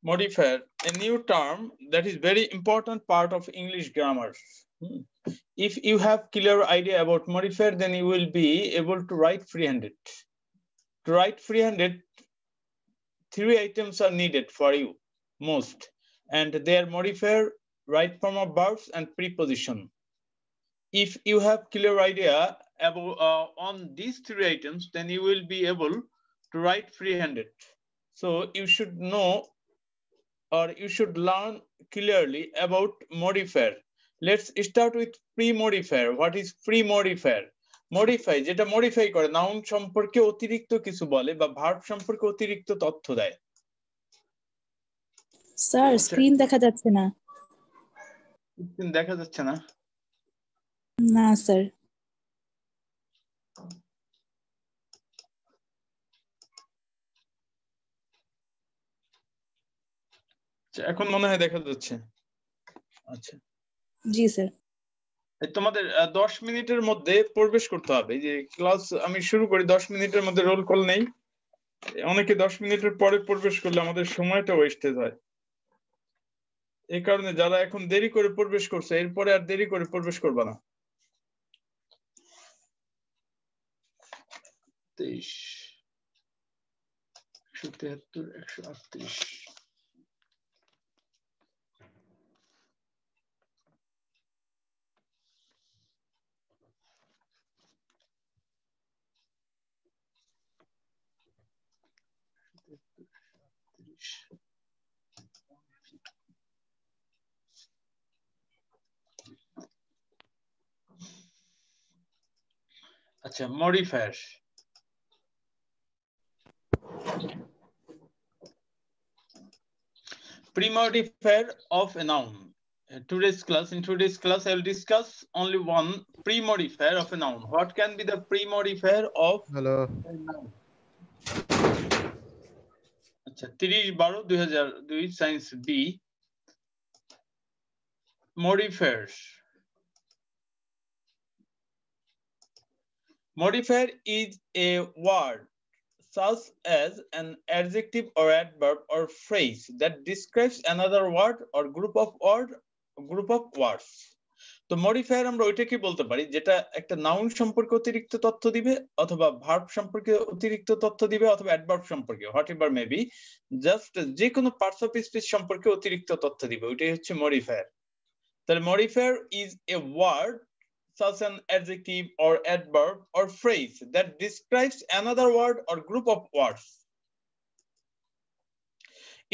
Modifier, a new term that is very important part of English grammar. If you have clear idea about modifier, then you will be able to write freehanded. To write freehanded, 3 items are needed for you most, and they are modifier, right form of verbs, and preposition. If you have clear idea about on these 3 items, then you will be able to write freehanded. So you should know, or you should learn clearly about modifier. Let's start with pre-modifier. What is pre-modifier? Modify, যেটা modify করে, noun সম্পর্কে অতিরিক্ত কিছু বলে বা verb সম্পর্কে অতিরিক্ত তথ্য দেয়। স্যার স্ক্রিন দেখা যাচ্ছে না। স্ক্রিন দেখা যাচ্ছে না? না স্যার। এখন মনে হয় দেখা যাচ্ছে। আচ্ছা জি স্যার। তোমাদের 10 মিনিটের মধ্যে প্রবেশ করতে হবে। যে ক্লাস আমি শুরু করি 10 মিনিটের মধ্যে, রোল কল নেই। অনেকে 10 মিনিটের পরে প্রবেশ করলে আমাদের সময়টা ওয়েস্টেজ হয়। এই কারণে যারা এখন দেরি করে প্রবেশ করছে, এরপরে আর দেরি করে প্রবেশ করবে না। 23 173 138। আচ্ছা, modifier. Pre-modifier of a noun. In today's class, I will discuss only one pre-modifier of a noun. What can be the pre-modifier of a noun? আচ্ছা, 30/12/2002 science B. Modifiers. Modifier is a word such as an adjective or adverb or phrase that describes another word or group of words. তো modifier আমরা ওইটাকে বলতে পারি যেটা একটা noun সম্পর্কে অতিরিক্ত তথ্য দিবে, অথবা ভার্ব সম্পর্কে অতিরিক্ত তথ্য দিবে, অথবা অ্যাডভার্ব সম্পর্কে, হোয়াট এভার মেবি, জাস্ট যে কোনো পার্টস অফ স্পিচ সম্পর্কে অতিরিক্ত তথ্য দিবে, ওইটাই হচ্ছে মডিফায়ার। তাহলে modifier is a word such an adjective or adverb or phrase that describes another word or group of words.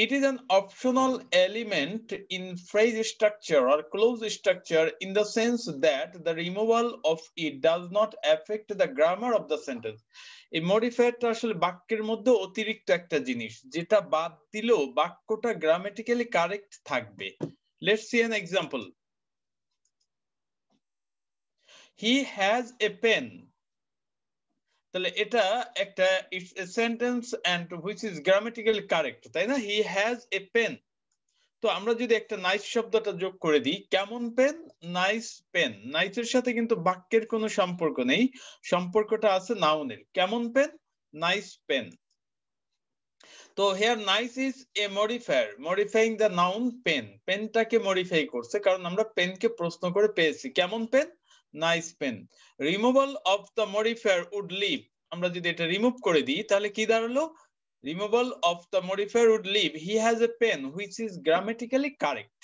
It is an optional element in phrase structure or clause structure in the sense that the removal of it does not affect the grammar of the sentence. এই মডিফায়ারটা আসলে বাক্যের মধ্যে অতিরিক্ত একটা জিনিস, যেটা বাদ দিলেও বাক্যটা গ্রামাটিক্যালি কারেক্ট থাকবে। Let's see an example. He has a pen. তাহলে এটা একটা it's a sentence and which is grammatically correct, তাই না? He has a pen. তো আমরা যদি একটা নাইস শব্দটা যোগ করে দিই, কেমন পেন, নাইস পেন, নাইসের সাথে কিন্তু বাক্যের কোনো সম্পর্ক নেই, সম্পর্কটা আছে নাউনের। কেমন পেন, নাইস পেন। তো here nice is a modifier modifying the noun pen. পেনটাকে মডিফাই করছে, কারণ আমরা পেনকে প্রশ্ন করে পেয়েছি। কেমন pen, nice pen. Removal of the modifier would leave, আমরা যদি এটা রিমুভ করে দিই তাহলে কি দাঁড়ালো, removal of the modifier would leave he has a pen which is grammatically correct.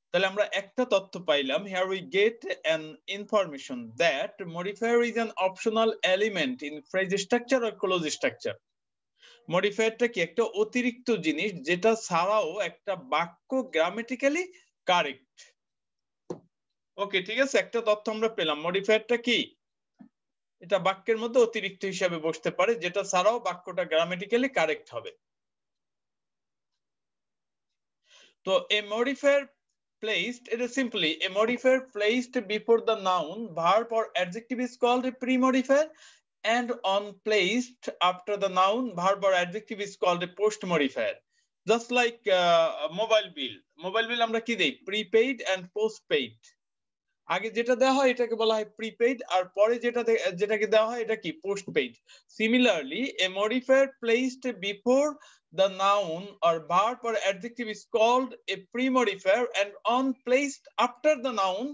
তাহলে আমরা একটা তথ্য পাইলাম, here we get an information that modifier is an optional element in phrase structure or clause structure. মডিফায়ারটা কি একটা অতিরিক্ত জিনিস, যেটা ছাড়াও একটা বাক্য গ্রামাটিক্যালি কারেক্ট। ওকে, ঠিক আছে, একটা তথ্য আমরা পেলাম। মডিফায়ারটা কি, এটা বাক্যের মধ্যে অতিরিক্ত হিসাবে বসতে পারে, যেটা ছাড়াও বাক্যটা গ্রামাটিক্যালি কারেক্ট হবে। তো a modifier placed, it is simply a modifier placed before the noun, verb or adjective is called a pre-modifier, and on placed after the noun, verb or adjective is called a post modifier. Just like mobile bill আমরা কি দেই, prepaid and postpaid. আগে যেটা দেওয়া হয় এটাকে বলা হয় প্রিপেইড, আর পরে যেটাকে দেওয়া হয় এটা কি postpaid. Similarly A modifier placed before the noun or verb or adjective is called a pre-modifier, and on placed after the noun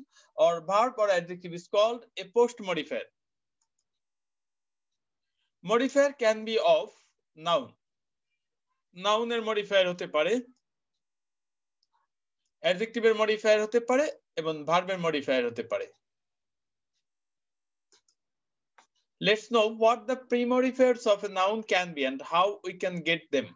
or verb or adjective is called a post-modifier. Modifier can be of noun. Noun এর modifier হতে পারে, adjective এর modifier হতে পারে এবং verb এর modifier হতে পারে। Let's know what the pre-modifiers of a noun can be and how we can get them.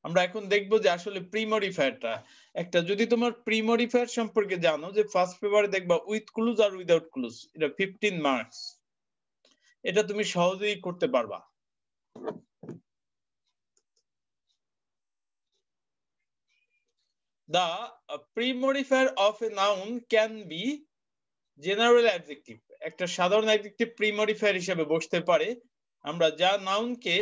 আমরা এখন দেখব যে আসলে প্রিমডিফায়ারটা একটা, যদি তোমার প্রিমডিফায়ার সম্পর্কে জানো যে ফার্স্ট পেপারে দেখবা উইথ ক্লুজ আর উইদাউট ক্লুজ, এটা 15 মার্কস, এটা তুমি সহজেই করতে পারবা। The pre-modifier of a noun can be general adjective. একটা সাধারণ অ্যাডজেক্টিভ প্রিমডিফায়ার হিসেবে বসতে পারে। আমরা যা নাউনকে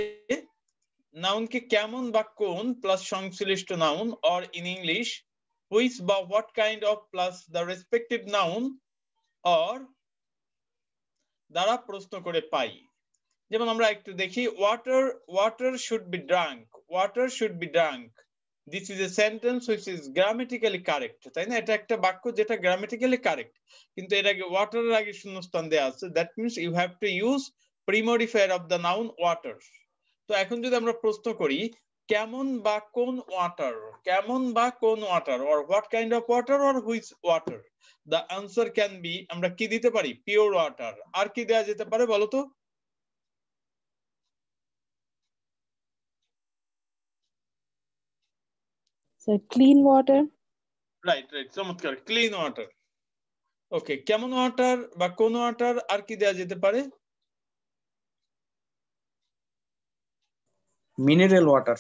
কেমন বা কোন প্লাস সংশ্লিষ্ট noun or in English which বা what kind of plus the respective noun or দ্বারা প্রশ্ন করে পাই। যেমন আমরা একটু দেখি, water should be drunk, water should be drunk, this is a sentence which is grammatically correct, তাই না? এটা একটা বাক্য যেটা গ্রামেটিক্যালি কারেক্ট, কিন্তু এর আগে ওয়াটারের আগে শূন্যস্থান দেওয়া আছে, that means you have to use premodifier of the noun water. তো এখন যদি আমরা প্রশ্ন করি কেমন বা কোন ওয়াটার, কেমন বা কোন water, or what kind of water or which water, the answer can be, আমরা কি দিতে পারি? Pure water. আর কি দেওয়া যেতে পারে বলো তো? Sir clean water. রাইট, চমৎকার, ক্লিন ওয়াটার। ওকে, কেমন ওয়াটার বা কোন ওয়াটার, আর কি দেওয়া যেতে পারে? Mineral water.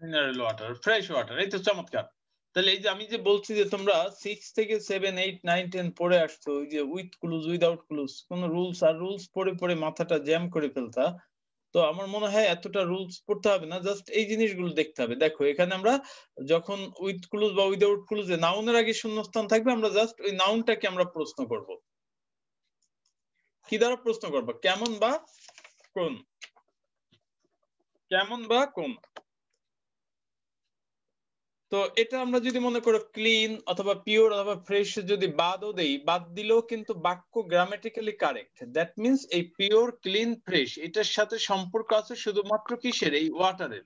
Mineral water, fresh water, এই তো চমৎকার। তাহলে এই যে আমি যে বলছি যে তোমরা 6 থেকে 7, 8, 9, 10 পড়ে আসছো, ওই যে উইথ ক্লুজ উইদাউট ক্লুজ, কোন রুলস পড়ে পড়ে মাথাটা জ্যাম করে ফেলতা, তো আমার মনে হয় এতটা রুলস পড়তে হবে না, জাস্ট এই জিনিসগুলো দেখতে হবে। দেখো এখানে আমরা যখন উইথ ক্লুজ বা উইদাউট ক্লুজে নাউনের আগে শূন্যস্থান থাকবে, আমরা জাস্ট ওই নাউনটাকে আমরা প্রশ্ন করব। কি দ্বারা প্রশ্ন করব? কেমন বা কোন, কেমন বা কোন। তো এটা আমরা যদি মনে করো ক্লিন অথবা পিওর অথবা ফ্রেশ যদি বাদও দেই, বাদ দিলেও কিন্তু বাক্য গ্রামেটিক্যালি কারেক্ট। দ্যাট মিন্স এই পিওর, ক্লিন, ফ্রেশ এটার সাথে সম্পর্ক আছে শুধুমাত্র কিসের? এই ওয়াটারের।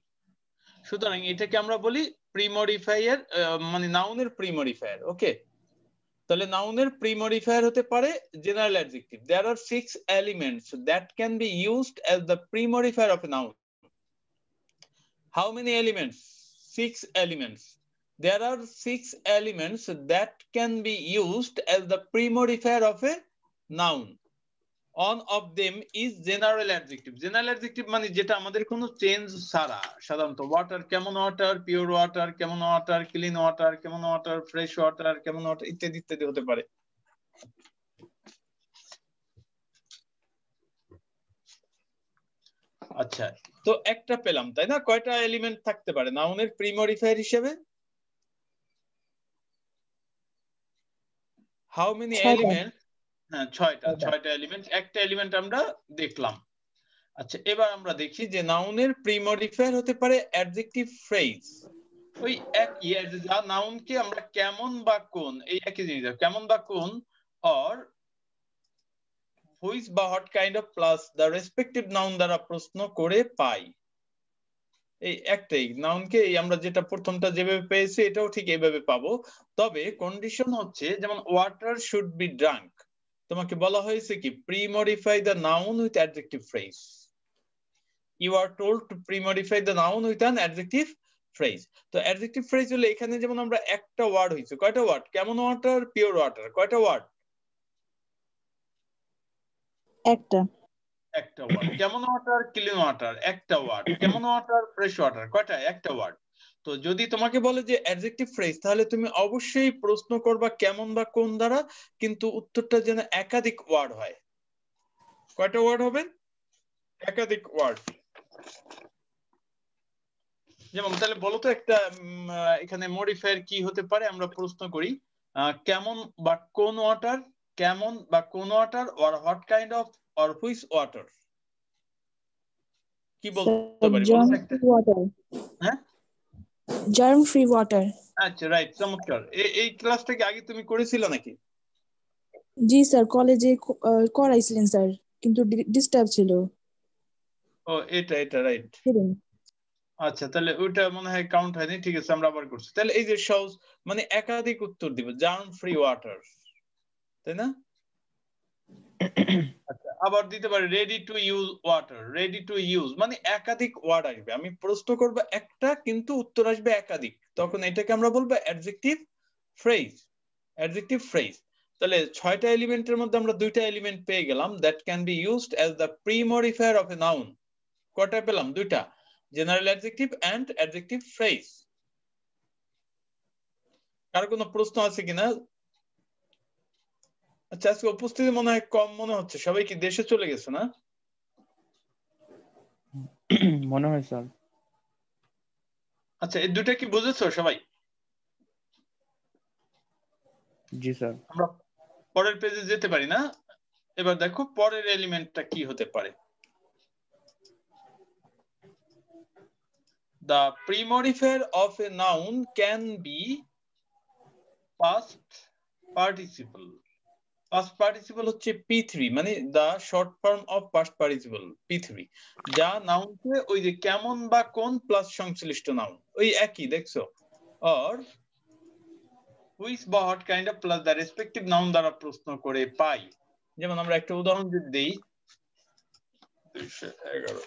সুতরাং এটাকে আমরা বলি প্রিমডিফায়ার, মানে নাউনের প্রিমডিফায়ার। ওকে, তাহলে নাউনের প্রিমডিফায়ার হতে পারে general adjective. There are 6 elements that can be used as the premodifier of a noun. How many elements? 6 elements. There are 6 elements that can be used as the pre-modifier of a noun. One of them is general adjective. General adjective মানে যেটা আমাদের কোনো change ছাড়া, সাধারণত water, কেমন water, pure water, কেমন water, clean water, কেমন water, fresh water, কেমন ওয়াটার, ইত্যাদি ইত্যাদি হতে পারে। আচ্ছা, তো একটা পেলাম, তাই না? কয়টা এলিমেন্ট থাকতে পারে নাউনের প্রিমডিফায়ার হিসেবে? How many element? হ্যাঁ, 6টা এলিমেন্ট। একটা এলিমেন্ট আমরা দেখলাম। আচ্ছা, এবার আমরা দেখি যে নাউনের প্রিমডিফায়ার হতে পারে অ্যাডজেক্টিভ ফ্রেজ। ওই একই, যা নাউনকে আমরা কেমন বা কোন, এই একই জিনিস, কেমন বা কোন অর হুইচ বা what kind of plus the respective noun দ্বারা প্রশ্ন করে পাই। এই একটাই নাউনকে এই আমরা যেটা প্রথমটা যেভাবে পেয়েছি এটাও ঠিক এইভাবে পাবো। তবে কন্ডিশন হচ্ছে, যেমন ওয়াটার শুড বি ড্রাঙ্ক, তোমাকে বলা হয়েছে কি premodify the noun with adjective phrase. You are told to premodify the noun with an adjective phrase. তো অ্যাডজেক্টিভ ফ্রেজ হলে এখানে যেমন আমরা একটা ওয়ার্ড হয়েছে, কয়টা ওয়ার্ড? কেমন ওয়াটার, পিওর ওয়াটার, কয়টা ওয়ার্ড? একটা ওয়ার্ড। কেমন ওয়াটার, ক্লিন ওয়াটার, একটা ওয়ার্ড। কেমন ওয়াটার, ফ্রেশ ওয়াটার, কয়টা? একটা ওয়ার্ড। তো যদি তোমাকে বলে যে অ্যাডজেক্টিভ ফ্রেজ, তাহলে তুমি অবশ্যই প্রশ্ন করবা কেমন বা কোন দ্বারা, কিন্তু উত্তরটা যেন একাধিক ওয়ার্ড হয়। কয়টা ওয়ার্ড হবে? একাধিক ওয়ার্ড। যেমন তাহলে বলো তো একটা এখানে মডিফায়ার কি হতে পারে, আমরা প্রশ্ন করি। কেমন বা কোন ওয়াটার, কেমন বা কোন water, or what kind of, or which water. কি বলতে পারি বলো Germ তো একটা? free water. হ্যাঁ, Germ free water. আচ্ছা, রাইট, চমৎকার। এই ক্লাসটা কি আগে তুমি করেছিলে নাকি? জি স্যার, কলেজে করাইছিলেন স্যার, কিন্তু ডিস্টার্ব ছিল। ও, এটা রাইট। আচ্ছা, তাহলে ওইটা মনে হয় কাউন্ট হয়নি, ঠিক আছে, আমরা আবার করছি। তাহলে এই যে সহজ, মানে একাধিক উত্তর দিব, জার্ম ফ্রি ওয়াটার, তাই না? আচ্ছা, আবার দিতে পারি ready to use water. Ready to use মানে একাধিক ওয়ার্ড আসবে, আমি প্রশ্ন করব একটা, কিন্তু উত্তর আসবে একাধিক, তখন এটাকে আমরা বলবো অ্যাডজেক্টিভ ফ্রেজ। Adjective phrase. তাহলে 6টা এলিমেন্টের মধ্যে আমরা 2টা এলিমেন্ট পেয়ে গেলাম, that can be used as the premodifier of a noun. কয়টা পেলাম? 2টা, general adjective and adjective phrase. কার কোনো প্রশ্ন আছে কিনা? আচ্ছা, আজকে উপস্থিতি মনে হয় কম মনে হচ্ছে, সবাই কি দেশে চলে গেছে না? মনে হয় স্যার। আচ্ছা, এই দুটা কি বুঝেছো সবাই? জি স্যার। আমরা পরের পেজে যেতে পারি না? এবার দেখো পরের এলিমেন্টটা কি হতে পারে। The premodifier of a noun can be past participle. Past participle হচ্ছে P3, মানে the short form of past participle P3, যা নাউনকে ওই যে কেমন বা কোন প্লাস সংশ্লিষ্ট নাউন, ওই একই, দেখছো? or which বা what kind of plus the respective noun দ্বারা প্রশ্ন করে পাই। যেমন আমরা একটা উদাহরণ যদি দেই, 211,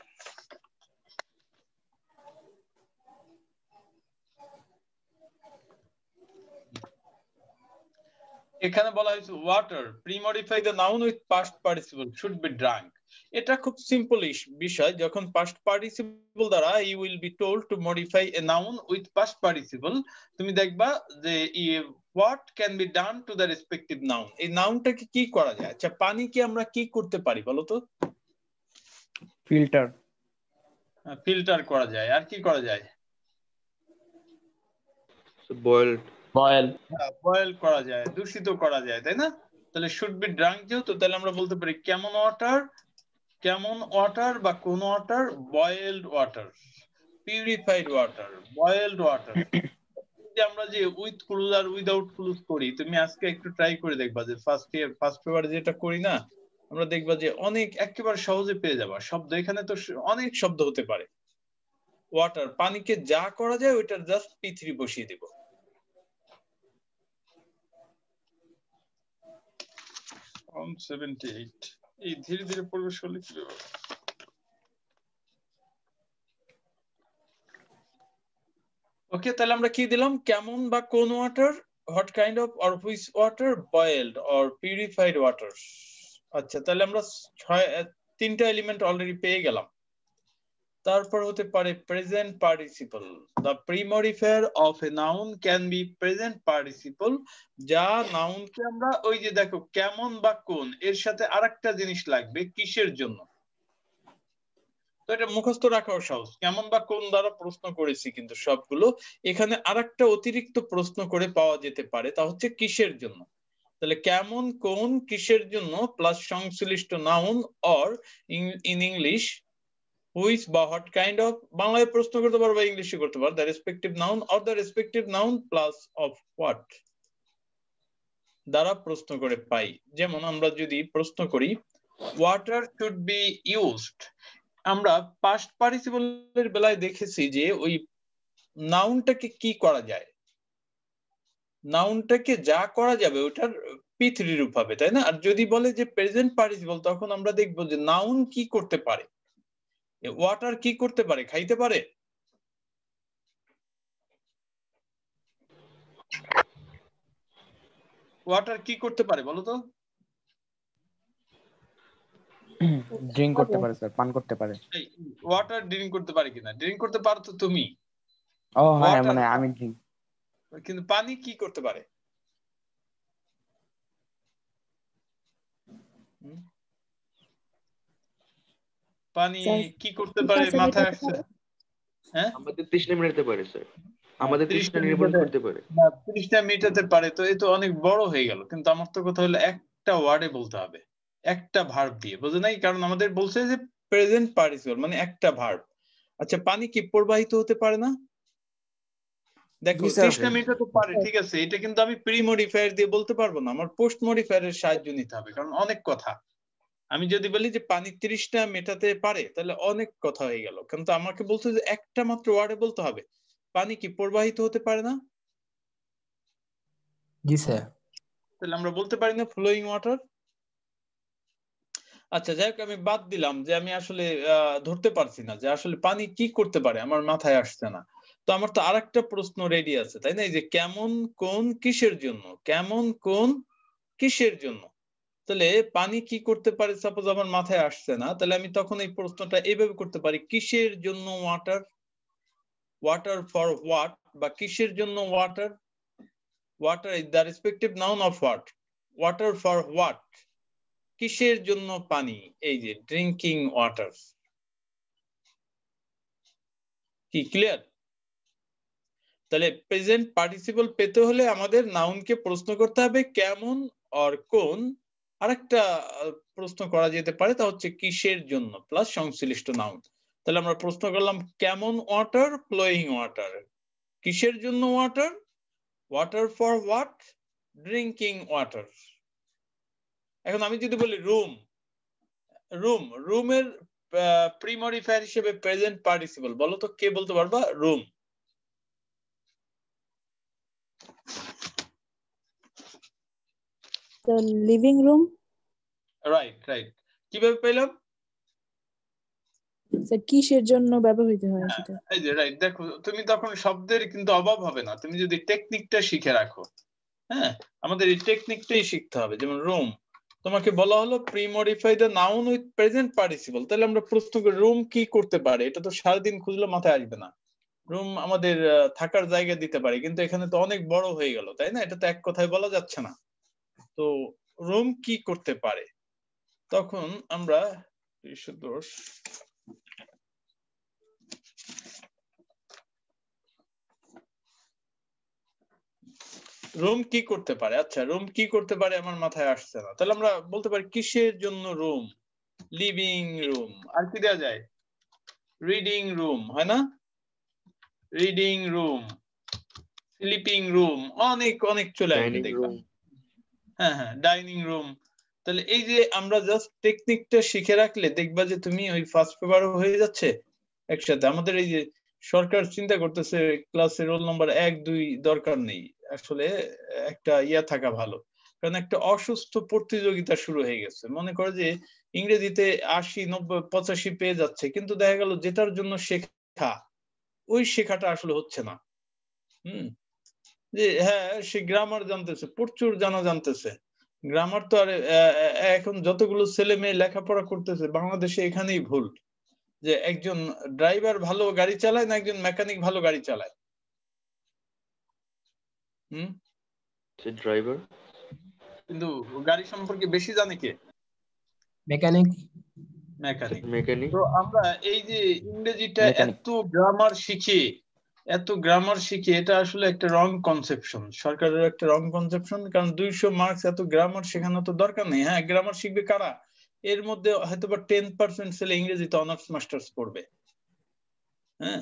এখানে বলা হয়েছে water premodify the noun with past participle should be drunk. এটা খুব সিম্পল বিষয়, যখন পাস্ট পার্টিসিপল দ্বারা you will be told to modify a noun with past participle, তুমি দেখবা যে what can be done to the respective noun, এই নাউনটাকে কি করা যায়। আচ্ছা, পানি কি আমরা কি করতে পারি বলো তো? ফিল্টার। ফিল্টার করা যায়, আর কি করা যায়? বয়েল করা যায়, দূষিত করা যায়, তাই না? তাহলে শুড বি ড্রাঙ্ক যেহেতু, তাহলে আমরা বলতে পারি কেমন ওয়াটার, কেমন ওয়াটার বা কোন water, boiled water, purified water, boiled water. যে আমরা যে উইথ ক্লুজ আর উইদাউট ক্লুজ করি, তুমি আজকে একটু ট্রাই করে দেখবা যে ফার্স্ট পেপারে যেটা করি না, আমরা দেখবা যে অনেক একেবারে সহজে পেয়ে যাবা শব্দ। এখানে তো অনেক শব্দ হতে পারে। ওয়াটার, পানিকে যা করা যায় ওইটার জাস্ট P3 বসিয়ে দিব। এই ধীরে ধীরে প্রবেশ করলে কি হবে? ওকে, তাহলে আমরা কি দিলাম? কেমন বা কোন water, what kind of, or which water, boiled or purified water. আচ্ছা, তাহলে আমরা 3টা এলিমেন্ট অলরেডি পেয়ে গেলাম। তারপর হতে পারে present participle. The premodifier of a noun can be present participle, যা নাউনকে আমরা ওই যে দেখো কেমন বা কোন, এর সাথে আরেকটা জিনিস লাগবে কিসের জন্য। তো এটা মুখস্থ রাখাও সহজ, কেমন বা কোন দ্বারা প্রশ্ন করেছি কিন্তু সবগুলো, এখানে আরেকটা অতিরিক্ত প্রশ্ন করে পাওয়া যেতে পারে, তা হচ্ছে কিসের জন্য। তাহলে কেমন কোন কিসের জন্য প্লাস সংশ্লিষ্ট noun, or in English which বা হোয়াট কাইন্ড অফ, বাংলায় প্রশ্ন করতে পারো বা ইংলিশে করতে পারো, the respective noun or the respective noun plus of what দ্বারা প্রশ্ন করে পাই। যেমন আমরা যদি প্রশ্ন করি ওয়াটার শুড বি ইউজড, আমরা পাস্ট পার্টিসিপলের বেলায় দেখেছি যে ওই নাউনটাকে কি করা যায়, নাউনটাকে যা করা যাবে ওটার P3 রূপ হবে, তাই না? আর যদি বলে যে প্রেজেন্ট পার্টিসিপল, তখন আমরা দেখবো যে নাউন কি করতে পারে, ওয়াটার কি করতে পারে, খাইতে পারে। ওয়াটার কি করতে পারে বলো তো? ড্রিঙ্ক করতে পারে স্যার, পান করতে পারে। ওয়াটার ড্রিঙ্ক করতে পারে কিনা? ড্রিঙ্ক করতে পারো তো তুমি। ও হ্যাঁ, ওয়াটার, মানে আমি ড্রিঙ্ক। কিন্তু পানি কি করতে পারে? পানি কি করতে পারে মাথায় আসছে? হ্যাঁ, আমাদের তৃষ্ণা মেটাতে পারে স্যার। আমাদের 30টা তৃষ্ণা নির্মূল মেটাতে করতে পারে। না 30টা মেটাতে পারে, তো এ তো অনেক বড় হয়ে গেল। কিন্তু আমার তো কথা হলো একটা ওয়ার্ডে বলতে হবে, একটা ভার্ব দিয়ে, বুঝে নাই? কারণ আমাদের বলছে যে প্রেজেন্ট পার্টিসিপল মানে একটা ভার্ব। আচ্ছা, পানি কি প্রবাহিত হতে পারে না? দেখো জি স্যার। 30টা মেটাতে পারে, ঠিক আছে, এটা কিন্তু আমি প্রি মডিফায়ার দিয়ে বলতে পারবো না, আমার পোস্ট মডিফায়ারের সাহায্য নিতে হবে, কারণ অনেক কথা। আমি যদি বলি যে পানি 30টা মেটাতে পারে, তাহলে অনেক কথা হয়ে গেল। কিন্তু আমাকে বলছে যে একটা মাত্র ওয়ার্ডে বলতে হবে, পানি কি প্রবাহিত হতে পারে না? জি স্যার। তাহলে আমরা বলতে পারি না ফ্লোয়িং ওয়াটার? আচ্ছা যাই হোক, আমি বাদ দিলাম যে আমি আসলে ধরতে পারছি না যে আসলে পানি কি করতে পারে, আমার মাথায় আসছে না। তো আমার তো আরেকটা প্রশ্ন রেডি আছে, তাই না? এই যে কেমন, কোন, কিসের জন্য, কেমন, কোন, কিসের জন্য। তাহলে পানি কি করতে পারে সাপোজ আমার মাথায় আসছে না, তাহলে আমি তখন এই প্রশ্নটা এইভাবে করতে পারি, কিসের জন্য ওয়াটার, ওয়াটার ফর হোয়াট, বা কিসের জন্য water, water is the respective noun of what, water for what, কিসের জন্য পানি, এই যে ড্রিঙ্কিং ওয়াটার। কি ক্লিয়ার? তাহলে প্রেজেন্ট পার্টিসিপল পেতে হলে আমাদের নাউনকে প্রশ্ন করতে হবে কেমন অর কোন, আরেকটা প্রশ্ন করা যেতে পারে, তা হচ্ছে কিসের জন্য প্লাস সংশ্লিষ্ট নাউন। তাহলে আমরা প্রশ্ন করলাম কেমন ওয়াটার, ফ্লোয়িং ওয়াটার, কিসের জন্য water, water for what, drinking water. এখন আমি যদি বলি রুম, রুম, রুমের প্রি মডিফায়ার হিসেবে প্রেজেন্ট পার্টিসিপল, বলো তো কে বলতে পারবা? Room. The living room. Right right. কিভাবে পেলাম? স্যার কিসের জন্য ব্যবহৃত হয় সেটা। এই যে রাইট, দেখো তুমি তখন শব্দের কিন্তু অভাব হবে না, তুমি যদি টেকনিকটা শিখে রাখো। হ্যাঁ, আমাদের এই টেকনিকটাই শিখতে হবে। যেমন রুম, তোমাকে বলা হলো pre modify the noun with present participle, তাহলে আমরা প্রশ্ন করি রুম কি করতে পারে, এটা তো সারাদিন খুঁজলে মাথায় আসবে না। রুম আমাদের থাকার জায়গা দিতে পারে, কিন্তু এখানে তো অনেক বড় হয়ে গেল, তাই না? এটা তো এক কথায় বলা যাচ্ছে না। তো রুম কি করতে পারে, তখন আমরা দোষ, রুম কি করতে পারে। আচ্ছা রুম কি করতে পারে আমার মাথায় আসছে না, তাহলে আমরা বলতে পারি কিসের জন্য রুম, লিভিং রুম। আর কি দেওয়া যায়? রিডিং রুম, হয় না? রিডিং রুম, স্লিপিং রুম, অনেক অনেক চলে আসবে দেখবা। হ্যাঁ হ্যাঁ, ডাইনিং রুম। তাহলে এই যে আমরা জাস্ট টেকনিকটা শিখে রাখলে দেখবা যে তুমি ওই ফার্স্ট পেপারও হয়ে যাচ্ছে একসাথে। আমাদের এই যে সরকার চিন্তা করতেছে ক্লাসে রোল নাম্বার 1-2 দরকার নেই, আসলে একটা ইয়া থাকা ভালো। কারণ একটা অসুস্থ প্রতিযোগিতা শুরু হয়ে গেছে। মনে করো যে ইংরেজিতে 80, 90, 85 পেয়ে যাচ্ছে, কিন্তু দেখা গেল যেটার জন্য শেখা, ওই শেখাটা আসলে হচ্ছে না। যে হ্যাঁ সে গ্রামার জানতেছে, প্রচুর জানতেছে। গ্রামার তো আর এখন যতগুলো ছেলে মেয়ে লেখাপড়া করতেছে বাংলাদেশে, এখানেই ভুল যে একজন ড্রাইভার ভালো গাড়ি চালায় না একজন মেকানিক ভালো গাড়ি চালায়। ড্রাইভার। কিন্তু গাড়ি সম্পর্কে বেশি জানে কে? মেকানিক। মেকানিক। তো আমরা এই যে ইংরেজিটা এত গ্রামার শিখি, এটা আসলে একটা রং কনসেপশন, সরকারের একটা রং কনসেপশন। কারণ 200 মার্কস এত গ্রামার শেখানো তো দরকার নেই। হ্যাঁ, গ্রামার শিখবে কারা? এর মধ্যে হয়তো বা 10% ছেলে ইংরেজিতে অনার্স মাস্টার্স পড়বে। হ্যাঁ,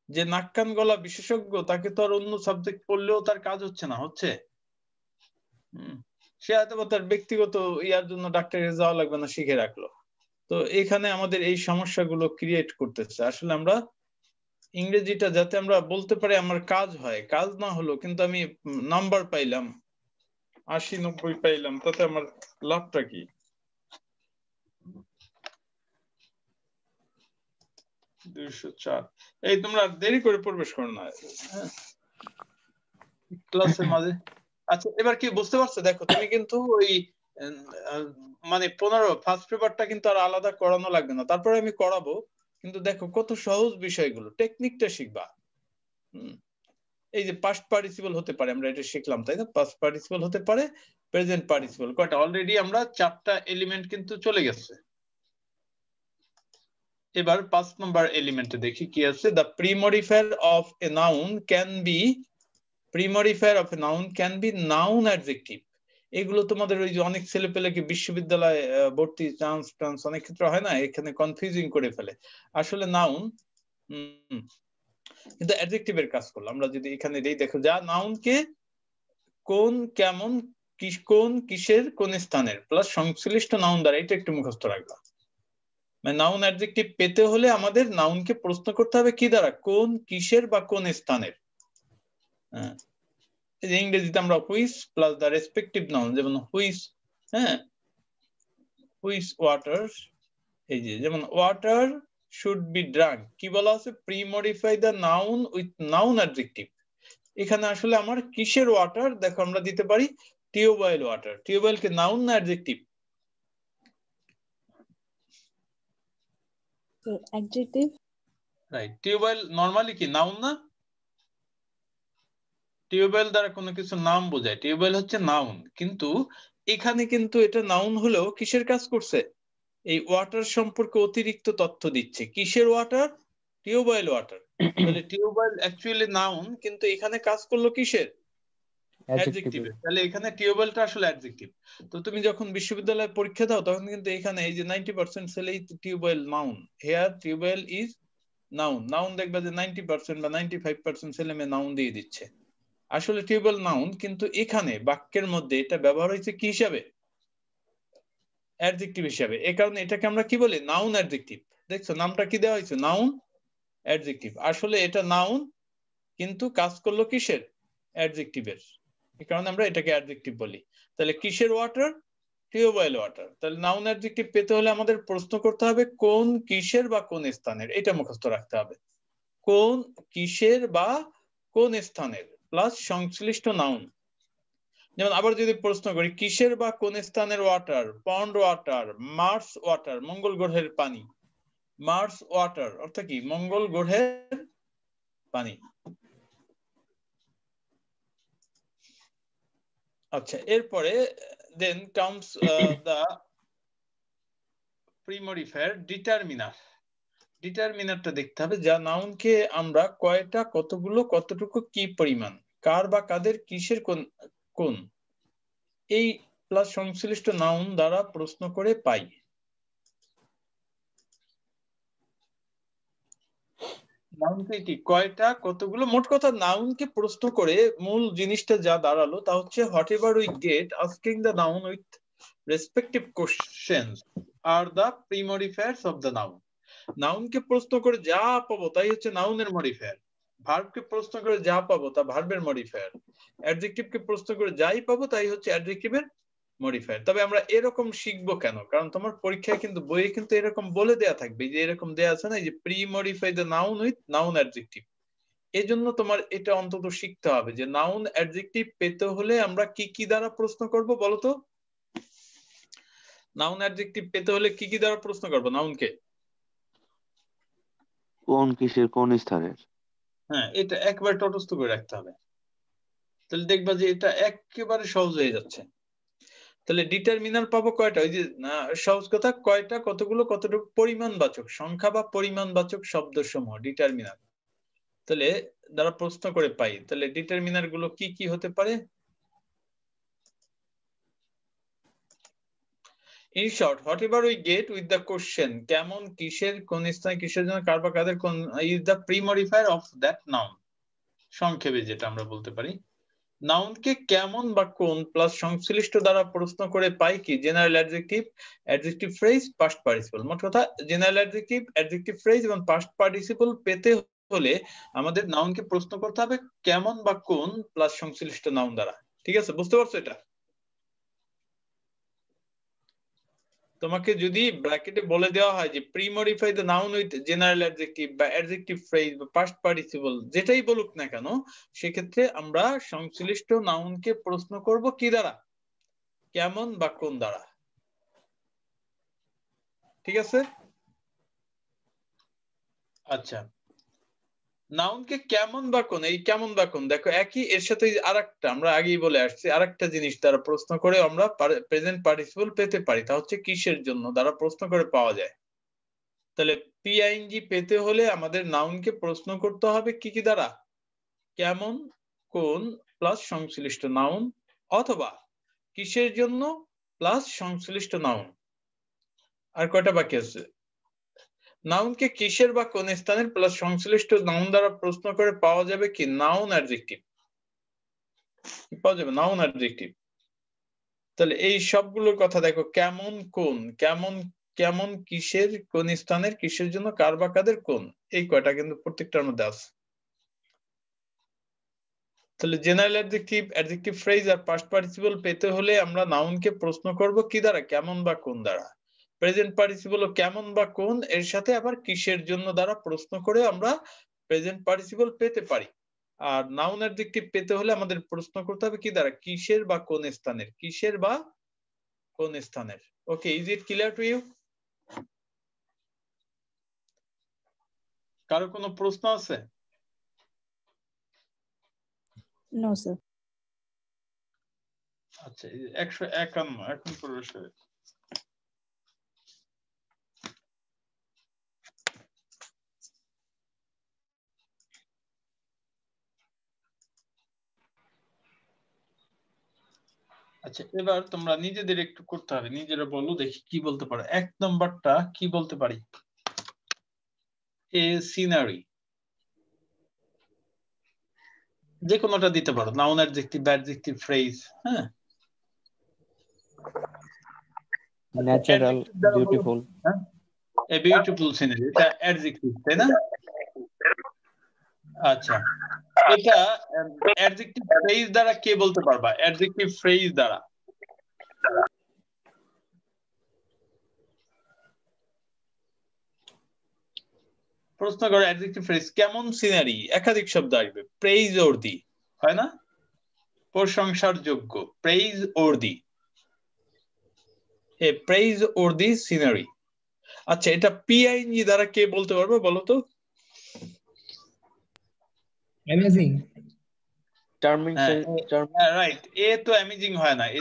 যে নাক কান গলা বিশেষজ্ঞ, তাকে তো আর অন্য সাবজেক্ট পড়লেও তার কাজ হচ্ছে না, হচ্ছে। সে হয়তো তার ব্যক্তিগত ইয়ার জন্য ডাক্তারের যাওয়া লাগবে না, শিখে রাখলো। তো এখানে আমাদের এই সমস্যাগুলো ক্রিয়েট করতেছে। আসলে আমরা ইংরেজিটা যাতে আমরা বলতে পারি আমার কাজ হয়, কাজ না হলো কিন্তু আমি নাম্বার পাইলাম 80-90 পাইলাম, তাতে আমার লাভটা কি? এই তোমরা দেরি করে প্রবেশ করো না ক্লাসের মাঝে। আচ্ছা এবার কি বুঝতে পারছো? দেখো তুমি কিন্তু ওই মানে 15 ফার্স্ট পেপারটা কিন্তু আর আলাদা করানো লাগবে না, তারপরে আমি করাবো। কিন্তু দেখো কত সহজ বিষয়গুলো, টেকনিকটা শিখবা। এই যে পাস্ট পার্টিসিপল হতে পারে, আমরা এটা শিখলাম, তাই না? পাস্ট পার্টিসিপল হতে পারে, প্রেজেন্ট পার্টিসিপল, কয়টা অলরেডি আমরা 4টা এলিমেন্ট কিন্তু চলে গেছে। এবার 5 নম্বর এলিমেন্টে দেখি কি আছে। The premodifier of a noun can be noun adjective. এগুলো তোমাদের ওই যে অনেক ছেলে পেলেকে বিশ্ববিদ্যালয়ে ভর্তি চান্স অনেক ক্ষেত্রে হয় না, এখানে কনফিউজিং করে ফেলে। আসলে নাউন কিন্তু অ্যাডজেক্টিভের কাজ করলো। আমরা যদি এখানে দেখো যা নাউনকে কোন কেমন কোন কিসের কোন স্থানের প্লাস সংশ্লিষ্ট নাউন দ্বারা, এটা একটু মুখস্থ রাখবা। মানে নাউন অ্যাডজেক্টিভ পেতে হলে আমাদের নাউনকে প্রশ্ন করতে হবে কি দ্বারা, কোন কিসের বা কোন স্থানের। হ্যাঁ, ইংরেজিতে আমরা which plus the respective noun, যেমন হুইচ, হ্যাঁ হুইচ ওয়াটার, এই যে যেমন ওয়াটার শুড বি ড্রাঙ্ক, কি বলা আছে, premodify the noun with noun adjective. এখানে আসলে আমার কিসের ওয়াটার, দেখো আমরা দিতে পারি টিউবওয়েল ওয়াটার। টিউবওয়েল কে নাউন না adjective? Adjective. Right, tube well normally কি নাউন না? টিউবওয়েল দ্বারা কোনো কিছু নাম বোঝায়, টিউবওয়েল হচ্ছে নাউন, কিন্তু এখানে কিন্তু এটা নাউন হলেও কিসের কাজ করছে, এই ওয়াটার সম্পর্কে অতিরিক্ত তথ্য দিচ্ছে। কিসের ওয়াটার? Tubewell water. তাহলে টিউবওয়েল অ্যাকচুয়ালি নাউন, কিন্তু এখানে কাজ করলো কিসের, অ্যাডজেক্টিভের। তাহলে এখানে টিউবওয়েলটা আসলে অ্যাডজেক্টিভ। তো তুমি যখন বিশ্ববিদ্যালয়ে পরীক্ষা দাও তখন কিন্তু এখানে এই যে 90% ছেলেই tubewell noun, here tubewell is noun. Noun দেখবা যে 90% বা 95% ছেলে মেয়ে নাউন দিয়ে দিচ্ছে। আসলে টিউবওয়েল নাউন, কিন্তু এখানে বাক্যের মধ্যে এটা ব্যবহার হয়েছে কি হিসাবে, অ্যাডজেক্টিভ হিসাবে। এই কারণে এটাকে আমরা কি বলি, নাউন অ্যাডজেক্টিভ। দেখছো নামটা কি দেওয়া হয়েছে, নাউন অ্যাডজেক্টিভ। আসলে এটা নাউন, কিন্তু কাজ করলো কিসের, অ্যাডজেক্টিভের। এই কারণে আমরা এটাকে অ্যাডজেক্টিভ বলি। তাহলে কিসের ওয়াটার, টিউবওয়েল ওয়াটার। তাহলে নাউন অ্যাডজেক্টিভ পেতে হলে আমাদের প্রশ্ন করতে হবে কোন কিসের বা কোন স্থানের, এটা মুখস্থ রাখতে হবে। কোন কিসের বা কোন স্থানের প্লাস সংশ্লিষ্ট নাউন। যেমন আবার যদি প্রশ্ন করি কিসের বা কোন স্থানের ওয়াটার, পন্ড ওয়াটার, মার্স ওয়াটার, মঙ্গল গ্রহের পানি। মার্স ওয়াটার অর্থাৎ কি, মঙ্গল গ্রহের পানি। আচ্ছা, এরপরে দেন কামস দা প্রিমডিফায়ার ডিটারমিনার। ডিটারমিনারটা দেখতে হবে, যা নাউনকে আমরা কয়টা, কতগুলো, কতটুকু, কি পরিমাণ, কার বা কাদের, কিসের কোন কোন, এই প্লাস সংশ্লিষ্ট নাউন দ্বারা প্রশ্ন করে পাই। নাউনকে কি কয়টা, কতগুলো, মোট কথা নাউনকে প্রশ্ন করে মূল জিনিসটা যা দাঁড়ালো তা হচ্ছে whatever we get asking the noun with respective questions are the premodifiers of the noun. নাউনকে প্রশ্ন করে যা পাবো তাই হচ্ছে নাউনের মডিফায়ার। ভার্বকে প্রশ্ন করে যা পাবো তা ভার্বের মডিফায়ার। অ্যাডজেক্টিভকে প্রশ্ন করে যাই পাবো তাই হচ্ছে অ্যাডজেক্টিভের মডিফায়ার। তবে আমরা এরকম শিখবো কেন, কারণ তোমার পরীক্ষায় কিন্তু বইয়ে কিন্তু এরকম বলে দেয়া থাকবে, যে এরকম দেয়া আছে না, যে pre modify the noun with noun adjective. এই জন্য তোমার এটা অন্তত শিখতে হবে যে নাউন অ্যাডজেক্টিভ পেতে হলে আমরা কি কি দ্বারা প্রশ্ন করব, বলতো নাউন অ্যাডজেক্টিভ পেতে হলে কি কি দ্বারা প্রশ্ন করব নাউনকে? কোন কিসের কোন স্থানের। হ্যাঁ, এটা একবারে তটস্থ করে রাখতে হবে, তাহলে দেখবা যে এটা একেবারে সহজ হয়ে যাচ্ছে। তাহলে ডিটারমিনার পাবো কয়টা, ওই যে সহজ কথা, কয়টা, কতগুলো, কতটুকু, পরিমাণবাচক সংখ্যা বা পরিমাণবাচক শব্দ সমূহ ডিটারমিনার। তাহলে দ্বারা প্রশ্ন করে পাই। তাহলে ডিটারমিনার গুলো কি কি হতে পারে? In short, whatever we get with the question কেমন, কিসের, কোন স্থানে, কিসের জন্য, কার বা কাদের, কোন is the pre-modifier of that noun। সংক্ষেপে যেটা আমরা বলতে পারি, নাউনকে কেমন বা কোন প্লাস সংশ্লিষ্ট দ্বারা প্রশ্ন করে পাই কি, general adjective, adjective phrase, past participle. মোট কথা জেনারেল অ্যাডজেক্টিভ, অ্যাডজেক্টিভ ফ্রেজ এবং পাস্ট পার্টিসিপল পেতে হলে আমাদের নাউনকে প্রশ্ন করতে হবে কেমন বা কোন প্লাস সংশ্লিষ্ট নাউন দ্বারা। ঠিক আছে, বুঝতে পারছো এটা? তোমাকে যদি ব্র্যাকেটে বলে দেওয়া হয় যে premodify the noun with general adjective বা অ্যাডজেক্টিভ ফ্রেজ বা পাস্ট পার্টিসিপল, যেটাই বলুক না কেন, সেক্ষেত্রে আমরা সংশ্লিষ্ট নাউনকে প্রশ্ন করব কি দ্বারা, কেমন বা কোন দ্বারা। ঠিক আছে, আচ্ছা নাউনকে কেমন বা কোন, এই কেমন বা কোন দেখো একই, এর সাথে আরেকটা আমরা আগেই বলে আসছি, আরেকটা জিনিস দ্বারা প্রশ্ন করে আমরা প্রেজেন্ট পার্টিসিপল পেতে পারি, তা হচ্ছে কিসের জন্য দ্বারা প্রশ্ন করে পাওয়া যায়। তাহলে পিআইএনজি পেতে হলে আমাদের নাউনকে প্রশ্ন করতে হবে কি কি দ্বারা, কেমন, কোন প্লাস সংশ্লিষ্ট নাউন, অথবা কিসের জন্য প্লাস সংশ্লিষ্ট নাউন। আর কয়টা বাকি আছে? নাউনকে কিসের বা কোন স্থানের প্লাস সংশ্লিষ্ট নাউন দ্বারা প্রশ্ন করে পাওয়া যাবে কি নাউন অ্যাডজেক্টিভ, পাওয়া যাবে নাউন অ্যাডজেক্টিভ। তাহলে এই সবগুলোর কথা দেখো, কেমন, কোন, কেমন, কেমন কিসের, কোন স্থানের, কিসের জন্য, কার বা কাদের, কোন, এই কয়টা কিন্তু প্রত্যেকটার মধ্যে আছে। তাহলে জেনারেল অ্যাডজেক্টিভ, অ্যাডজেক্টিভ ফ্রেজ আর পাস্ট পার্টিসিপল পেতে হলে আমরা নাউনকে প্রশ্ন করব কি দ্বারা, কেমন বা কোন দ্বারা। প্রেজেন্ট পার্টিসিপল কেমন বা কোন এর সাথে আবার কিসের জন্য দ্বারা প্রশ্ন করে আমরা প্রেজেন্ট পার্টিসিপল পেতে পারি। আর নাউন অ্যাডজেক্টিভ পেতে হলে আমাদের প্রশ্ন করতে হবে কি দ্বারা, কিসের বা কোন স্থানের, কিসের বা কোন স্থানের। Okay, is it clear to you? কারো কোনো প্রশ্ন আছে? No sir. আচ্ছা, 151 এখন প্রবেশ হবে। আচ্ছা, এবার তোমরা নিজেদের একটু করতে হবে, নিজেরা বলো দেখি কি বলতে পারো। 1 নম্বরটা কি বলতে পারি? এ সিনারি, যে কোনোটা দিতে পারো, নাউন অ্যাডজেক্টিভ, অ্যাডজেক্টিভ ফ্রেজ। হ্যাঁ, ন্যাচারাল, বিউটিফুল। হ্যাঁ, এ বিউটিফুল সিনারি, এটা অ্যাডজেক্টিভ তাই না? আচ্ছা, এটা অ্যাডজেক্টিভ ফ্রেজ দ্বারা কে বলতে পারবা? অ্যাডজেক্টিভ ফ্রেজ দ্বারা প্রশ্ন করো। অ্যাডজেক্টিভ ফ্রেজ কেমন সিনারি, একাধিক শব্দ আসবে। প্রেইজ ওর্দি, হয় না? প্রশংসার যোগ্য, প্রেইজ ওর্দি, এ প্রেইজ ওর্দি সিনারি। আচ্ছা, এটা পিআইএনজি দ্বারা কে বলতে পারবে বলো তো? অ্যামেজিং। চার্মিং, রাইট, এ তো অ্যামেজিং হয় না, এ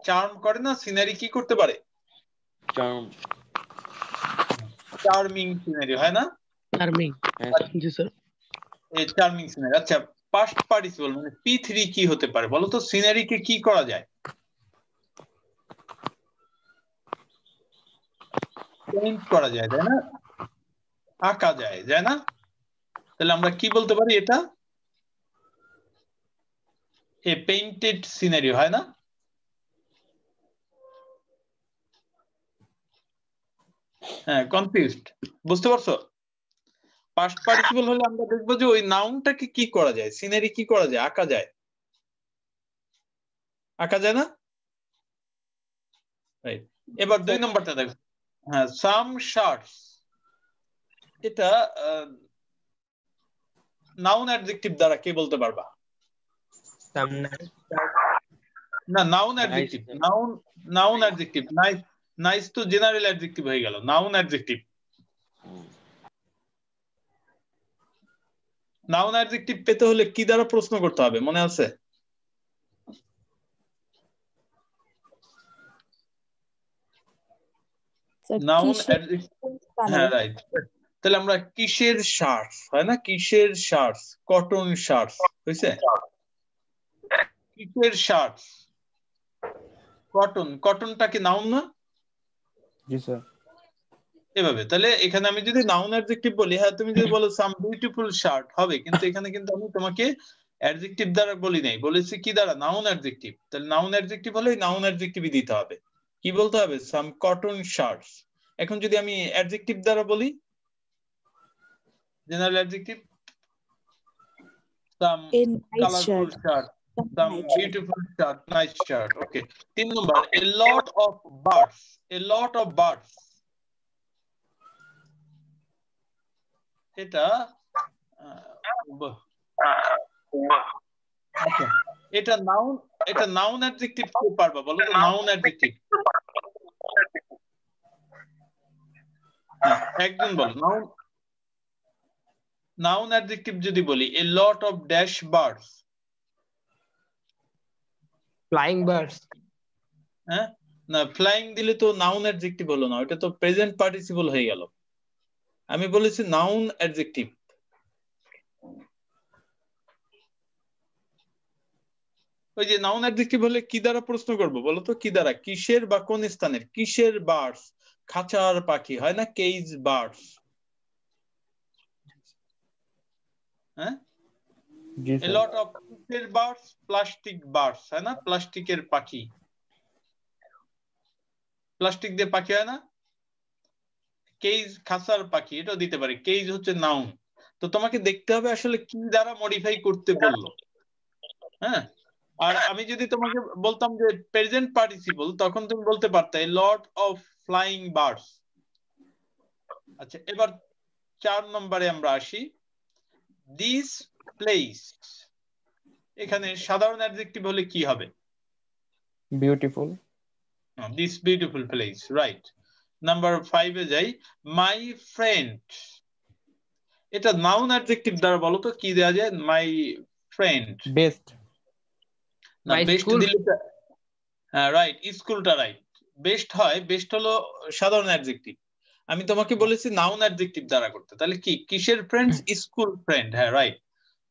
চার্ম করে না। সিনারি কি করতে পারে? চার্ম, চার্মিং সিনারি, হয় না? চার্মিং। জি স্যার। এই চার্মিং সিনারি। আচ্ছা, পাস্ট পার্টিসিপল মানে P3 কি হতে পারে বলো তো? সিনারিকে কি করা যায়? পেইন্ট করা যায়, তাই না? আঁকা যায়, যায় না? তাহলে আমরা কি বলতে পারি? এটা এ পেইন্টেড সিনারি, হয় না? হ্যাঁ, কনফিউজড, বুঝতে পারছো? পাস্ট পার্টিসিপল হলে আমরা দেখবো যে ওই নাউনটাকে কি করা যায়, সিনারি কি করা যায়, আঁকা যায়, আঁকা যায় না? রাইট। এবার 2 নম্বরটা দেখো। হ্যাঁ, সাম শার্টস, এটা নাউন অ্যাডজেক্টিভ দ্বারা কে বলতে পারবা? না, noun adjective, noun adjective. Nice, nice তো জেনারেল অ্যাডজেক্টিভ হয়ে গেল। নাউন অ্যাডজেক্টিভ, নাউন অ্যাডজেক্টিভ পেতে হলে কি দ্বারা প্রশ্ন করতে হবে মনে আছে? নাউন অ্যাডজেক্টিভ, হ্যাঁ রাইট। তাহলে আমরা কিসের শার্টস, হয় না? কিসের শার্টস, কটন শার্টস, হয়েছে? কিসের শার্টস, কটন, কটনটা কি নাউন না? জি স্যার। এভাবে তাহলে এখানে আমি যদি নাউন অ্যাডজেক্টিভ বলি, হ্যাঁ তুমি যদি বলো সাম বিউটিফুল শার্ট হবে, কিন্তু এখানে কিন্তু আমি তোমাকে অ্যাডজেক্টিভ দ্বারা বলি নাই, বলেছি কি দ্বারা? Noun adjective. তাহলে নাউন অ্যাডজেক্টিভ হলে নাউন অ্যাডজেক্টিভই দিতে হবে। কি বলতে হবে? Some cotton shirts. এখন যদি আমি অ্যাডজেক্টিভ দ্বারা বলি, general adjective, some colourful shirt, some beautiful shirt, nice shirt. Okay. 3 number, a lot of birds, a lot of birds. এটা আচ্ছা, এটা নাউন, এটা নাউন অ্যাডজেক্টিভ কি পারবা বলো তো? নাউন অ্যাডজেক্টিভ একজন বলো। নাউন, নাউন অ্যাডজেক্টিভ যদি বলি a lot of dash birds, flying birds. হ্যাঁ না, ফ্লাইং দিলে তো নাউন অ্যাডজেক্টিভ হলো না, ওটা তো প্রেজেন্ট পার্টিসিপল হয়ে গেল। আমি বলেছি নাউন অ্যাডজেক্টিভ। ওই যে নাউন অ্যাডজেক্টিভ হলে কি দ্বারা প্রশ্ন করব বলো তো, কি দ্বারা, কিসের বা কোন স্থানের, কিসের বার্ডস, খাঁচার পাখি হয় না, কেজ বার্ডস, হ্যাঁ, জি a স্যার। lot of কিসের বার্ডস, প্লাস্টিক বার্ডস হয় না, প্লাস্টিকের পাখি, প্লাস্টিক দিয়ে পাখি হয় না, কেজ খাঁচার পাখি, এটাও দিতে পারি, কেজ হচ্ছে নাউন। তো তোমাকে দেখতে হবে আসলে কি দ্বারা মডিফাই করতে বললো, হ্যাঁ। আর আমি যদি তোমাকে বলতাম যে প্রেজেন্ট পার্টিসিপল, তখন তুমি বলতে পারতে লট অফ ফ্লাইং বার্ডস। আচ্ছা, এবার 4 নম্বরে আমরা আসি, দিস প্লেস, এখানে সাধারণ অ্যাডজেক্টিভ হলে কি হবে? Beautiful. This beautiful place, right. Number 5 এ যাই, মাই ফ্রেন্ড, এটা নাউন অ্যাডজেক্টিভ দ্বারা বলো তো কি দেয়া যায়? My friend, best. না My বেস্ট school দিলে, হ্যাঁ রাইট, স্কুলটা রাইট, বেস্ট হয়, বেস্ট হলো সাধারণ অ্যাডজেক্টিভ। আমি তোমাকে বলেছি নাউন অ্যাডজেক্টিভ দ্বারা করতে, তাহলে কি, কিসের ফ্রেন্ডস, স্কুল ফ্রেন্ড, হ্যাঁ right,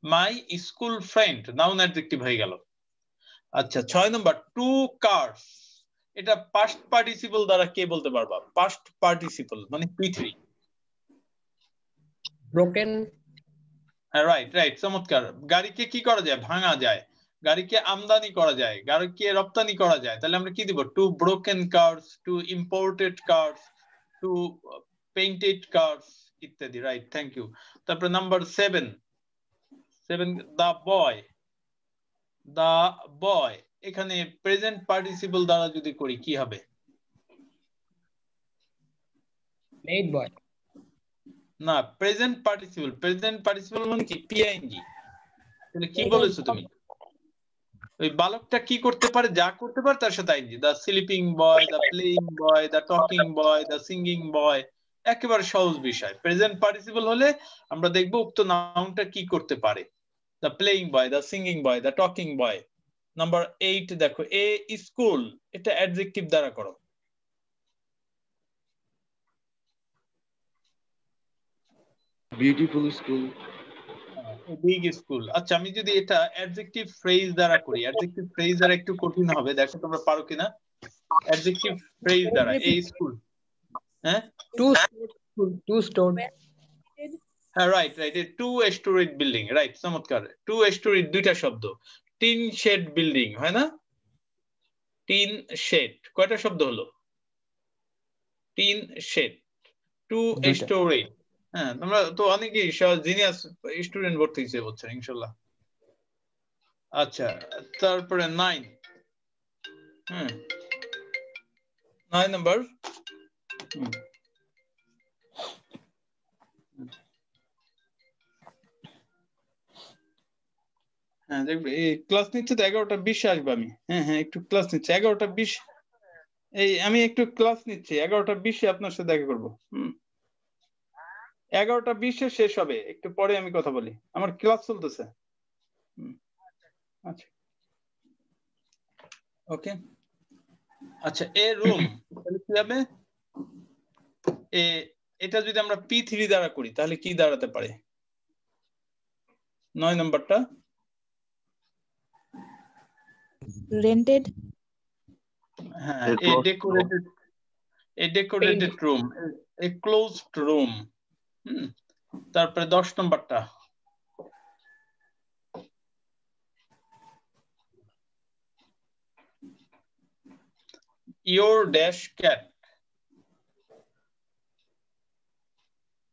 my school friend noun adjective হয়ে গেল। আচ্ছা 6 নম্বর, টু কার্স, এটা পাস্ট পার্টিসিপল দ্বারা কে বলতে পারবা? পাস্ট পার্টিসিপল মানে পৃথিবী, broken, হ্যাঁ রাইট রাইট, চমৎকার। গাড়িকে কি করা যায়? ভাঙা যায়। গাড়িকে আমদানি করা যায়, গাড়িকে রপ্তানি করা যায়, তাহলে আমরা কি দিব? Two broken cars, two imported cars, two painted cars ইত্যাদি, রাইট, থ্যাংক ইউ। তারপরে number 7, the boy, the boy, এখানে প্রেজেন্ট পার্টিসিপল দ্বারা যদি করি কি হবে? made boy, না, প্রেজেন্ট পার্টিসিপল মানে কি? পিআইএনজি। তাহলে কি বলেছো তুমি? ওই বালকটা কি করতে পারে? যা করতে পারে তার সাথে আইনজি, দা স্লিপিং বয়, দা প্লেইং বয়, দা টকিং বয়, দা সিঙ্গিং বয়, একেবারে সহজ বিষয়। প্রেজেন্ট পার্টিসিপল হলে আমরা দেখব উক্ত নাউনটা কি করতে পারে, দা প্লেইং বয়, দা সিঙ্গিং বয়, দা টকিং বয়। নাম্বার 8 দেখো, এ স্কুল, এটা অ্যাডজেক্টিভ দ্বারা করো। Beautiful school. Big school. আচ্ছা, আমি যদি এটা অ্যাডজেক্টিভ ফ্রেজ দ্বারা করি, অ্যাডজেক্টিভ ফ্রেজ দ্বারা একটু কঠিন হবে, দেখো তোমরা পারো কিনা। অ্যাডজেক্টিভ ফ্রেজ দ্বারা, এই স্কুল, হ্যাঁ two stone, হ্যাঁ right right, two storied building, right, চমৎকার। টু স্টোরিড দুইটা শব্দ, টিন শেড বিল্ডিং হয় না, টিন শেড, কয়টা শব্দ হলো? Tin shed, two storied. হ্যাঁ, তোমরা তো অনেকেই জিনিয়াস স্টুডেন্ট ভর্তি হয়েছে বলছো ইনশাল্লাহ। আচ্ছা, তারপরে 9, 9 নাম্বার, হ্যাঁ দেখবে এই ক্লাস নিচ্ছে তো, 11টা 20 আসবে আমি, হ্যাঁ একটু ক্লাস নিচ্ছে 11টা 20, এই আমি একটু ক্লাস নিচ্ছি 11টা 20 আপনার সাথে দেখা করবো। 11টা 20 শেষ হবে, একটু পরে আমি কথা বলি, আমার ক্লাস চলতেছে। আচ্ছা ওকে। আচ্ছা, এ রুম, তাহলে কি হবে? এটা যদি আমরা P3 দ্বারা করি তাহলে কি দাঁড়াতে পারে? 9 নম্বরটা, rented, হ্যাঁ, a decorated room, a closed room। তারপরে 10 নম্বরটা, your dash cat,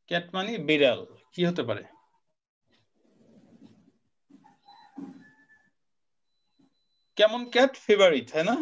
cat মানে বিড়াল, কি হতে পারে? কেমন ক্যাট? ফেভারিট, হয় না?